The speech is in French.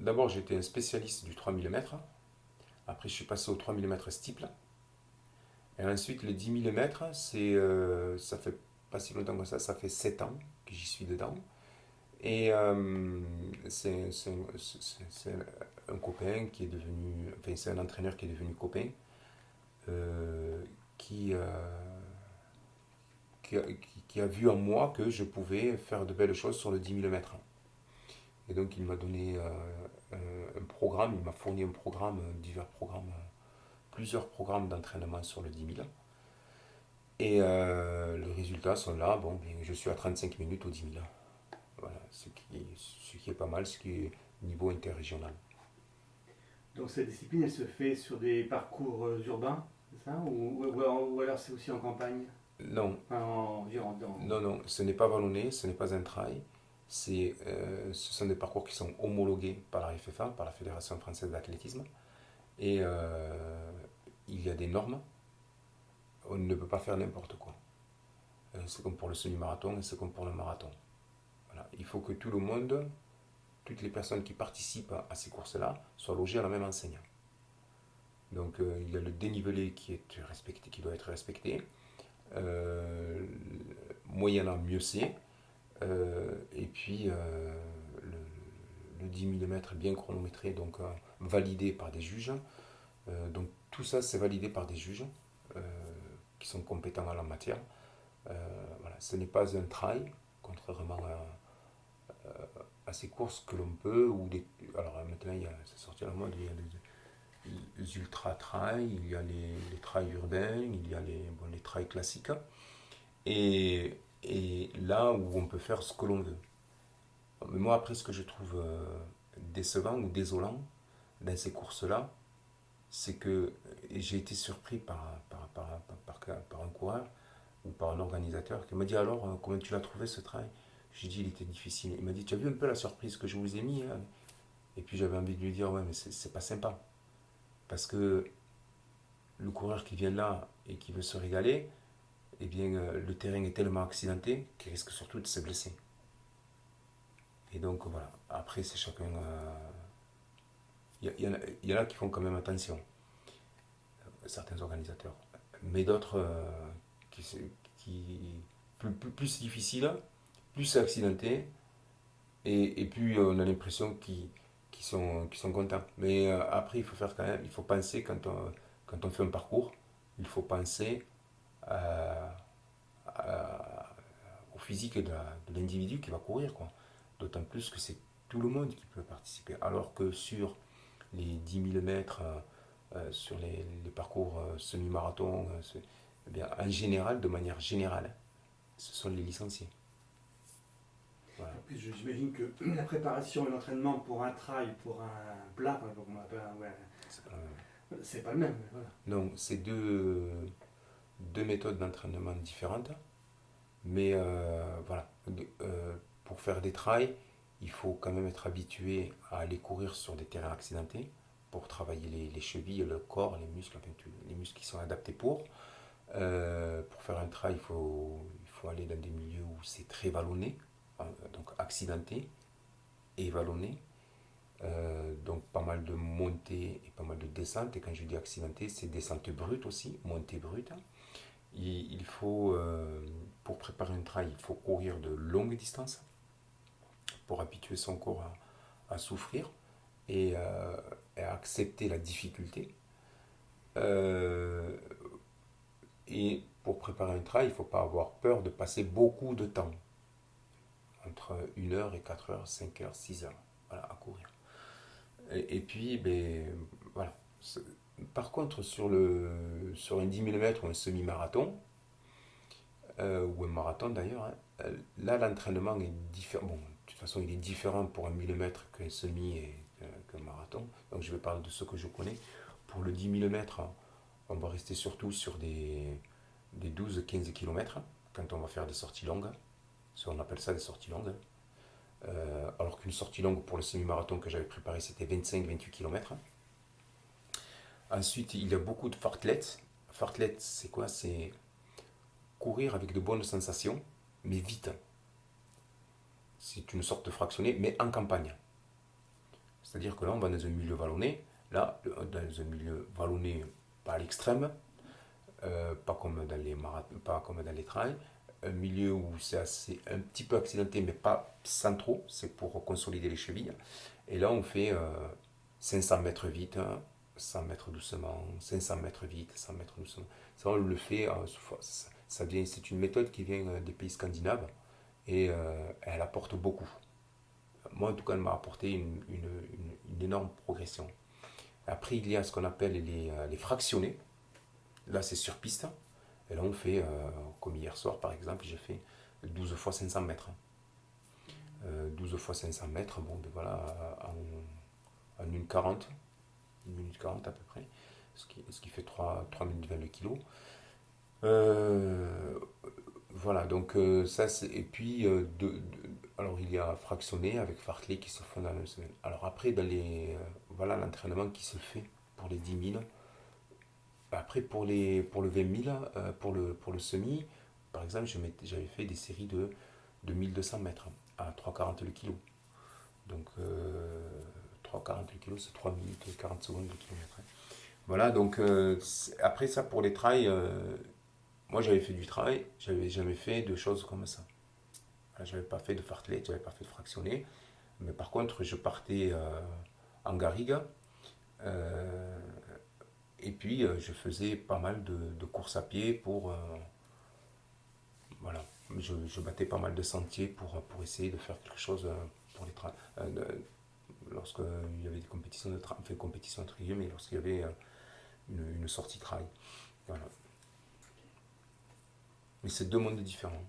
d'abord, j'étais un spécialiste du 3 mm. Après, je suis passé au 3 mm steeple. Et ensuite, le 10 mm, ça fait pas si longtemps que ça fait 7 ans que j'y suis dedans. Et c'est un copain qui est devenu, enfin, c'est un entraîneur qui est devenu copain, euh, qui, euh, qui a vu en moi que je pouvais faire de belles choses sur le 10 mm. Et donc, il m'a donné un programme, il m'a fourni un programme, divers programmes, plusieurs programmes d'entraînement sur le 10 000. Et les résultats sont là. Bon, bien, je suis à 35 minutes au 10 000. Voilà, ce qui est pas mal, ce qui est niveau interrégional. Donc cette discipline, elle se fait sur des parcours urbains, c'est ça ou alors c'est aussi en campagne, Non, enfin, en Gironde non, non, ce n'est pas vallonné, ce n'est pas un trail. Ce sont des parcours qui sont homologués par la FFA, par la Fédération française d'athlétisme. Et il y a des normes. On ne peut pas faire n'importe quoi. C'est comme pour le semi-marathon et c'est comme pour le marathon. Voilà. Il faut que tout le monde, toutes les personnes qui participent à ces courses-là, soient logées à la même enseigne. Donc il y a le dénivelé qui est respecté, qui doit être respecté. Euh, Moyennant mieux c'est. Et puis le 10 mm bien chronométré, donc validé par des juges. Donc tout ça c'est validé par des juges euh, qui sont compétents en la matière. Voilà, ce n'est pas un trail, contrairement à ces courses que l'on peut. Alors maintenant, c'est sorti à la mode, il y a les ultra trails, il y a les trails urbains, il y a les trails classiques. Et là où on peut faire ce que l'on veut. Mais moi, après, ce que je trouve décevant ou désolant dans ces courses-là, c'est que j'ai été surpris par un coureur ou par un organisateur qui m'a dit alors, comment tu l'as trouvé ce trail? J'ai dit il était difficile. Il m'a dit tu as vu un peu la surprise que je vous ai mis, hein? Et puis j'avais envie de lui dire ouais mais c'est pas sympa. Parce que le coureur qui vient là et qui veut se régaler, eh bien le terrain est tellement accidenté qu'il risque surtout de se blesser. Et donc voilà, après c'est chacun... Il y en a qui font quand même attention, certains organisateurs. Mais d'autres qui, qui plus difficiles, plus accidentés, et puis on a l'impression qu'ils sont contents. Mais après, il faut faire quand même, il faut penser quand on fait un parcours, il faut penser à- à- au physique de l'individu qui va courir, quoi. D'autant plus que c'est tout le monde qui peut participer. Alors que sur les 10 000 mètres, sur les parcours semi-marathon, eh bien, en général, de manière générale, ce sont les licenciés. Voilà. En plus, j'imagine que la préparation et l'entraînement pour un trail, pour un plat, par exemple, on appelle ouais, C'est pas la même. c'est pas le même. Voilà. Non, c'est deux méthodes d'entraînement différentes. Mais voilà, pour faire des trails, il faut quand même être habitué à aller courir sur des terrains accidentés pour travailler les chevilles, le corps, les muscles, enfin, les muscles qui sont adaptés pour. Pour faire un trail, il faut aller dans des milieux où c'est très vallonné, donc accidenté et vallonné. Donc pas mal de montées et pas mal de descentes. Et quand je dis accidenté, c'est descente brute aussi, montée brute. Il faut, pour préparer un trail, il faut courir de longues distances pour habituer son corps à souffrir et, à accepter la difficulté. Euh, et pour préparer un trail, il ne faut pas avoir peur de passer beaucoup de temps, entre 1 heure et 4 heures, 5 heures, 6 heures, voilà, à courir. Et puis, ben, voilà. Par contre, sur un 10 mm ou un semi-marathon, ou un marathon d'ailleurs, hein, là l'entraînement est différent. Bon, de toute façon, il est différent pour un millimètre qu'un semi et qu'un marathon. Donc je vais parler de ce que je connais. Pour le 10 mm, on va rester surtout sur des 12-15 km quand on va faire des sorties longues. On appelle ça des sorties longues. Alors qu'une sortie longue pour le semi-marathon que j'avais préparé, c'était 25-28 km. Ensuite, il y a beaucoup de fartleks. Fartlek, c'est quoi? C'est courir avec de bonnes sensations, mais vite. C'est une sorte de fractionné, mais en campagne. C'est-à-dire que là, on va dans un milieu vallonné. Là, dans un milieu vallonné, pas à l'extrême, pas comme dans les pas comme dans les trails. Un milieu où c'est assez un petit peu accidenté, mais pas sans trop. C'est pour consolider les chevilles. Et là, on fait 500 mètres vite, hein, 100 mètres doucement, 500 mètres vite, 100 mètres doucement. Ça, on le fait. C'est une méthode qui vient des pays scandinaves et elle apporte beaucoup. Moi, en tout cas, elle m'a apporté une énorme progression. Après, il y a ce qu'on appelle les fractionnés. Là, c'est sur piste. Et là, on fait, comme hier soir, par exemple, j'ai fait 12 fois 500 mètres. 12 fois 500 mètres, bon, ben voilà, en 1 minute 40, 1 minute 40 à peu près, ce qui fait 3 minutes 20 le kilo. Euh, voilà, donc ça, c'est. Et puis, alors il y a fractionné avec Fartlek qui se font dans la même semaine. Alors après, voilà l'entraînement qui se fait pour les 10 000. Après, pour le 20 000, pour le semi, par exemple, j'avais fait des séries de 1200 mètres à 3,40 le kilo. Donc, 3,40 le kilo, c'est 3 minutes et 40 secondes le kilomètre, hein. Voilà, donc après ça, pour les trails, moi j'avais fait du trail, j'avais jamais fait de choses comme ça. Voilà, j'avais pas fait de fartlek, j'avais pas fait de fractionné. Mais par contre, je partais en garrigue. euh, et puis, je faisais pas mal de courses à pied voilà, je battais pas mal de sentiers pour essayer de faire quelque chose pour les trails. Lorsqu'il y avait des compétitions de trail, enfin, compétitions entre guillemets, mais lorsqu'il y avait une sortie trail. Voilà. Mais c'est deux mondes différents.